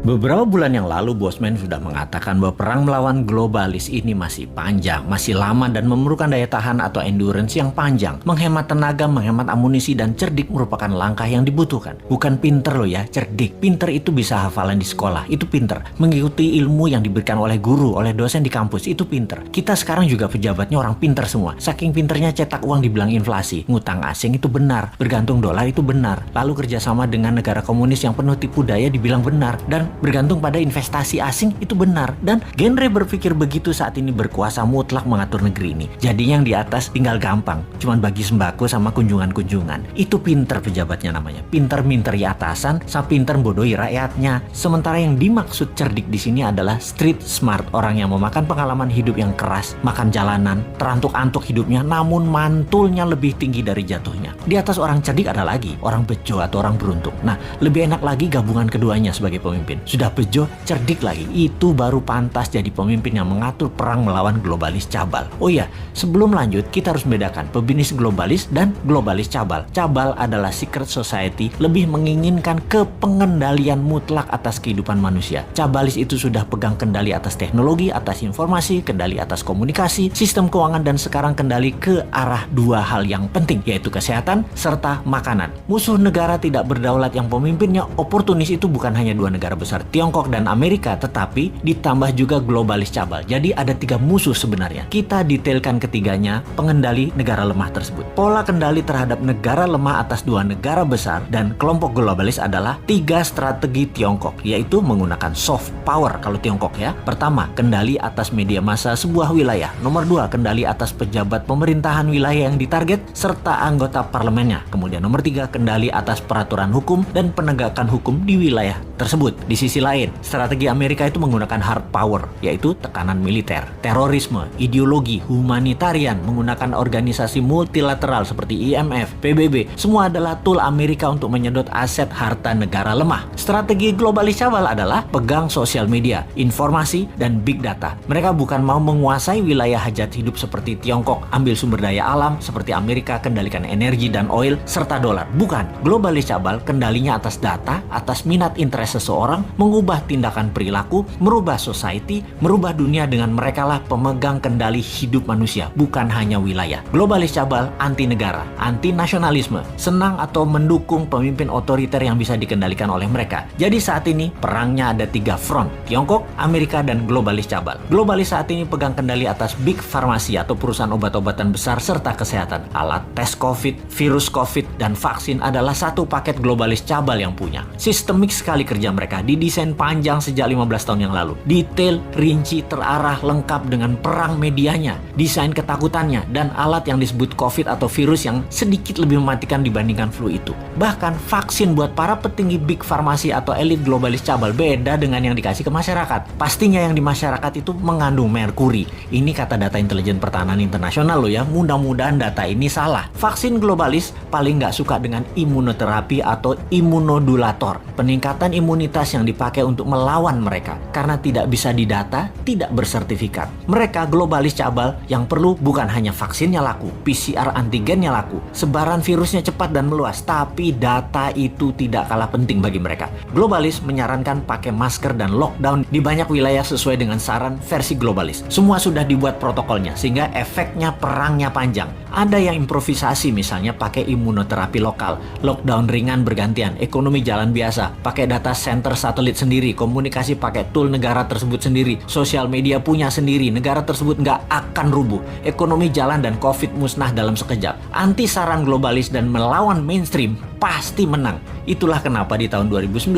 Beberapa bulan yang lalu, Bosman sudah mengatakan bahwa perang melawan globalis ini masih panjang, masih lama dan memerlukan daya tahan atau endurance yang panjang. Menghemat tenaga, menghemat amunisi, dan cerdik merupakan langkah yang dibutuhkan. Bukan pinter loh ya, cerdik. Pinter itu bisa hafalan di sekolah, itu pinter. Mengikuti ilmu yang diberikan oleh guru, oleh dosen di kampus, itu pinter. Kita sekarang juga pejabatnya orang pinter semua. Saking pinternya cetak uang dibilang inflasi. Ngutang asing itu benar, bergantung dolar itu benar. Lalu kerjasama dengan negara komunis yang penuh tipu daya dibilang benar. Dan bergantung pada investasi asing itu benar. Dan genre berpikir begitu saat ini berkuasa mutlak mengatur negeri ini. Jadi yang di atas tinggal gampang, cuman bagi sembako sama kunjungan-kunjungan. Itu pinter pejabatnya namanya. Pinter minteri atasan, sama pinter bodohi rakyatnya. Sementara yang dimaksud cerdik di sini adalah street smart, orang yang memakan pengalaman hidup yang keras, makan jalanan, terantuk-antuk hidupnya, namun mantulnya lebih tinggi dari jatuhnya. Di atas orang cerdik ada lagi orang bejo atau orang beruntung. Nah, lebih enak lagi gabungan keduanya sebagai pemimpin. Sudah bejo, cerdik lagi, itu baru pantas jadi pemimpin yang mengatur perang melawan globalis cabal. Oh iya, sebelum lanjut kita harus membedakan pebisnis globalis dan globalis cabal. Cabal adalah secret society, lebih menginginkan kepengendalian mutlak atas kehidupan manusia. Cabalis itu sudah pegang kendali atas teknologi, atas informasi, kendali atas komunikasi, sistem keuangan, dan sekarang kendali ke arah dua hal yang penting, yaitu kesehatan serta makanan. Musuh negara tidak berdaulat yang pemimpinnya oportunis itu bukan hanya dua negara besar, Tiongkok dan Amerika, tetapi ditambah juga globalis cabal. Jadi ada tiga musuh sebenarnya. Kita detailkan ketiganya, pengendali negara lemah tersebut. Pola kendali terhadap negara lemah atas dua negara besar dan kelompok globalis adalah tiga strategi Tiongkok, yaitu menggunakan soft power kalau Tiongkok ya. Pertama, kendali atas media massa sebuah wilayah. Nomor dua, kendali atas pejabat pemerintahan wilayah yang ditarget serta anggota parlemennya. Kemudian nomor tiga, kendali atas peraturan hukum dan penegakan hukum di wilayah tersebut. Di sisi lain, strategi Amerika itu menggunakan hard power, yaitu tekanan militer, terorisme, ideologi, humanitarian, menggunakan organisasi multilateral seperti IMF, PBB. Semua adalah tool Amerika untuk menyedot aset harta negara lemah. Strategi globalis cabal adalah pegang sosial media, informasi, dan big data. Mereka bukan mau menguasai wilayah hajat hidup seperti Tiongkok, ambil sumber daya alam, seperti Amerika kendalikan energi dan oil, serta dolar. Bukan. Globalis cabal kendalinya atas data, atas minat interest seseorang, mengubah tindakan perilaku, merubah society, merubah dunia dengan merekalah pemegang kendali hidup manusia, bukan hanya wilayah. Globalis cabal anti negara, anti nasionalisme, senang atau mendukung pemimpin otoriter yang bisa dikendalikan oleh mereka. Jadi saat ini perangnya ada tiga front, Tiongkok, Amerika, dan globalis cabal. Globalis saat ini pegang kendali atas big farmasi atau perusahaan obat-obatan besar serta kesehatan. Alat tes COVID, virus COVID, dan vaksin adalah satu paket globalis cabal yang punya. Sistemik sekali kerja mereka, didesain panjang sejak 15 tahun yang lalu. Detail, rinci, terarah, lengkap dengan perang medianya, desain ketakutannya, dan alat yang disebut COVID atau virus yang sedikit lebih mematikan dibandingkan flu itu. Bahkan vaksin buat para petinggi big farmasi atau elit globalis cabal beda dengan yang dikasih ke masyarakat. Pastinya yang di masyarakat itu mengandung merkuri. Ini kata Data Intelijen Pertahanan Internasional loh ya, mudah-mudahan data ini salah. Vaksin globalis paling nggak suka dengan imunoterapi atau imunodulator, peningkatan imunitas yang dipakai untuk melawan mereka. Karena tidak bisa didata, tidak bersertifikat. Mereka globalis cabal yang perlu bukan hanya vaksinnya laku, PCR antigennya laku, sebaran virusnya cepat dan meluas, tapi data itu tidak kalah penting bagi mereka. Globalis menyarankan pakai masker dan lockdown di banyak wilayah sesuai dengan saran versi globalis. Semua sudah dibuat protokolnya sehingga efeknya perangnya panjang. Ada yang improvisasi, misalnya pakai imunoterapi lokal, lockdown ringan bergantian, ekonomi jalan biasa, pakai data center satelit sendiri, komunikasi pakai tool negara tersebut sendiri, sosial media punya sendiri, negara tersebut nggak akan rubuh, ekonomi jalan dan COVID musnah dalam sekejap. Anti saran globalis dan melawan mainstream pasti menang. Itulah kenapa di tahun 2019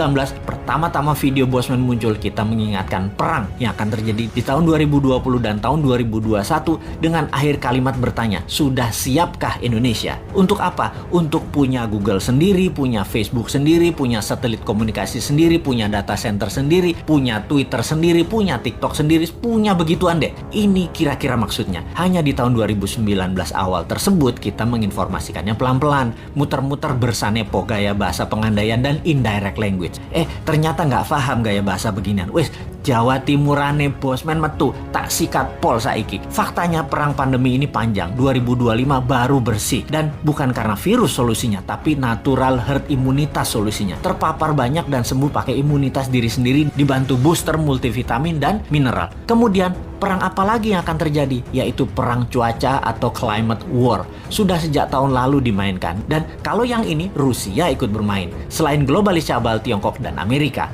pertama-tama video Bosman muncul, kita mengingatkan perang yang akan terjadi di tahun 2020 dan tahun 2021 dengan akhir kalimat bertanya, sudah siapkah Indonesia? Untuk apa? Untuk punya Google sendiri, punya Facebook sendiri, punya satelit komunikasi sendiri, punya data center sendiri, punya Twitter sendiri, punya TikTok sendiri, punya begituan deh. Ini kira-kira maksudnya. Hanya di tahun 2019 awal tersebut kita menginformasikannya pelan-pelan, muter-muter bersanepo gaya bahasa pengandaian dan indirect language. Ternyata nggak paham gaya bahasa beginian. Jawa Timurane bosman metu tak sikat pol saiki. Faktanya perang pandemi ini panjang, 2025 baru bersih. Dan bukan karena virus solusinya, tapi natural herd imunitas solusinya. Terpapar banyak dan sembuh pakai imunitas diri sendiri dibantu booster multivitamin dan mineral. Kemudian perang apa lagi yang akan terjadi? Yaitu perang cuaca atau climate war. Sudah sejak tahun lalu dimainkan. Dan kalau yang ini Rusia ikut bermain. Selain globalis cabal Tiongkok dan Amerika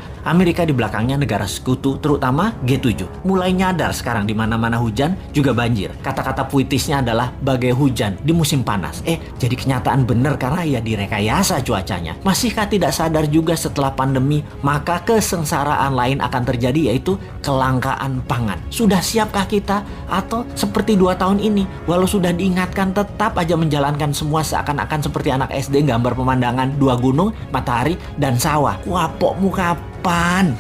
di belakangnya negara sekutu terutama G7. Mulai nyadar sekarang di mana-mana hujan juga banjir. Kata-kata puitisnya adalah bagai hujan di musim panas. Jadi kenyataan benar karena ya direkayasa cuacanya. Masihkah tidak sadar juga setelah pandemi maka kesengsaraan lain akan terjadi yaitu kelangkaan pangan. Sudah siapkah kita? Atau seperti 2 tahun ini walau sudah diingatkan tetap aja menjalankan semua seakan-akan seperti anak SD gambar pemandangan 2 gunung, matahari, dan sawah. Wapokmu kapan?